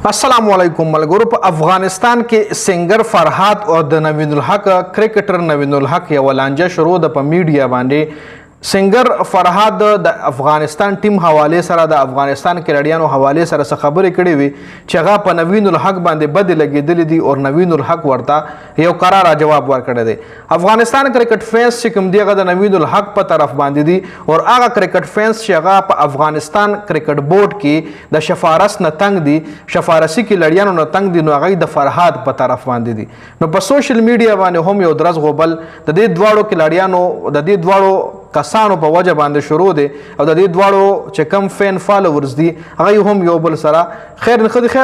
अस्सलाम वालेकुम मलगुरु। په افغانستان کې سنگر فرحات او د نوین الحق کرکټر نوین الحق یو لانجه شروع د په میډیا باندې سنگر فرحات د افغانستان ټیم حواله سره د افغانستان کډیانو حواله سره خبرې کړې وي چې هغه په نوین الحق باندې بد لګیدل دي او نوین الحق ورته یو قرار جواب ورکړی دی. افغانستان کرکټ فینس چې کوم دیغه د نوین الحق په طرف باندې دي او هغه کرکټ فینس چې هغه په افغانستان کرکټ بورډ کې د شفارس نه تنگ دي، شفارسي کې لړیانو نه تنگ دي، نو هغه د فرحات په طرف باندې دي. نو په سوشل میډیا باندې هم یو درز غوبل د دې دواړو کې لړیانو د دې دواړو کسانو په وجه باندې شروع دي او د دې دواړو چې کم فین فالوورز دي هغه هم یو بل سره خیر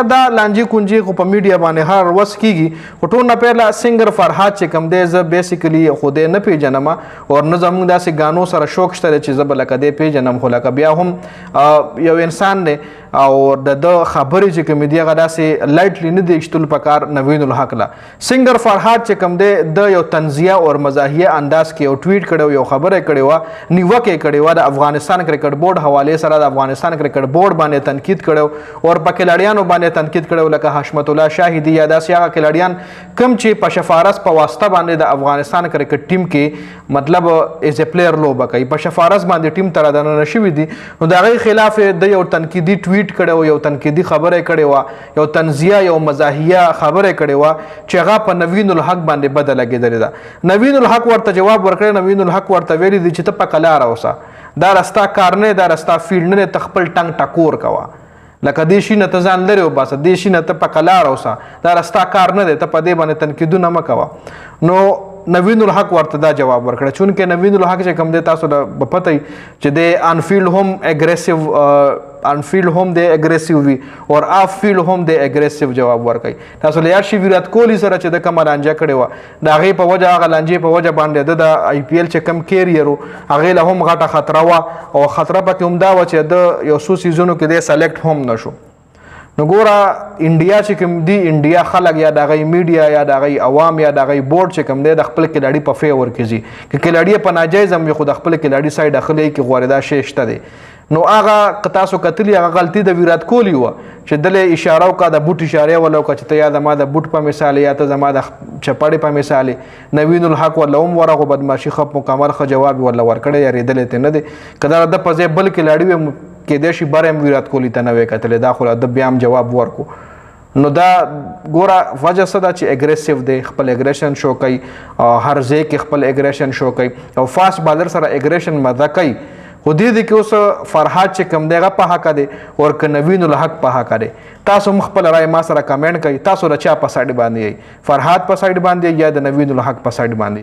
دا لانجی کونجی خو په میډیا باندې هر وس کیږي. خو ټول نه پیله سنگر فرحات چې کم دی زه بیسیکلی خو دې نه پیژنم او نه زموږ داسې غانو سره شوق شته چې زه به لکه دې پیژنم، خو لکه بیا هم یو انسان دی او د خبرې چې کوم دی هغه داسې لایټلی نه دی شتل پکار. نوین الحق لا سنگر فرحات چې کم دی د یو تنزیه او مزاحیه انداز کې یو ټویټ کړو، یو خبره کړې و نیوکه کړې و د افغانستان کرکټ بورډ حواله سره د افغانستان کرکټ بورډ باندې تنقید کړو او په کلاډیانو باندې تنقید کړو لکه حشمت الله شاهدی یا داسې هغه کلاډیان کم چې په شفارس په واسطه باندې د افغانستان کرکټ ټیم کې مطلب ایز ا پلیئر لوبه کوي، په شفارس باندې ټیم تر دننه شوی دي. نو د هغې خلاف د یو تنقیدي ټویټ کړی، یو تنقیدي خبره کړې وه، یو تنزیه یو مزاحیه خبره کړې وه چې هغه په نوین الحق باندې بده لګېدلې ده. نوین الحق ورته جواب ورکړی، نوین الحق ورته ویلي دي چې ته په قلاره اوسه، دا رستا کار نه، دا رستا فیلډ نه، ته خپل ټنګ ټکور کوه، لکه دې شي نه ته ځان لرې وباسه، دې شي نه ته په قلاره اوسه، دا رستا کار نه دی، ته په دې باندې تنقیدونه مه کوه. نو نوین الحق ورته دا جواب ورکړه چونکې نوین الحق چې کوم دی تاسو ته به پته وي چې د انفیلډ هم اګریسیو انفیلډ هم دی اګریسیو وي او آف فیلډ هم دی اګریسیو جواب ورکوي. تاسو له یاد شي ویرات کوهلي سره چې د کومه لانجه کړې وه د هغې په وجه هغه لانجې په وجه باندې د آی پی ایل چې کم کیریر و هغې له هم غټه خطره وه او خطره پکې هم دا وه چې د یو څو سیزونو کې دی سلیکټ هم نه شو. نو ګوره انډیا چې کوم دی انډیا خلک یا د هغې میډیا یا د هغې عوام یا د هغې بورډ چې کوم دی د خپل کلاډي په فیور کې ځي که کلاډي په ناجایز هم وي خو د خپل کلاډي سایډ اخلی کې غواړي دا شی شته دی. نو هغه که تاسو کتلي هغه غلطي د ویرات کوهلي وه چې دلې اشاره وکړه د بوټ اشاره وله وکړه چې ته یا زما د بوټ په مثال یا ته زما د چپړې په مثال. نوین الحق ورله هم ورغو بدماشي ښه مکمل ښه جواب ورله ورکړی یارېدلی ته نه دی که دا د په ځای بل کلاډي وي کېدای شي بره هم ویرات کوهلي ته نه وی کتلی دا خو د بیا هم جواب ورکو. نو دا ګوره وجه څه ده چې اګریسیو دی، خپل اګریشن شو کوي، هر ځای کې خپل اګریشن شو کوي او فاسټ بالر سره اګریشن مزه کوي. خو دې کې اوس فرحات چې کوم دی هغه په حقه دی او که نوین الحق په حقه دی. تاسو هم خپل رای ما سره کمنټ کوئ، تاسو د چا په سایډ باندې یئ، فرحات په سایډ باندې یا د نوین الحق په سایډ باندې.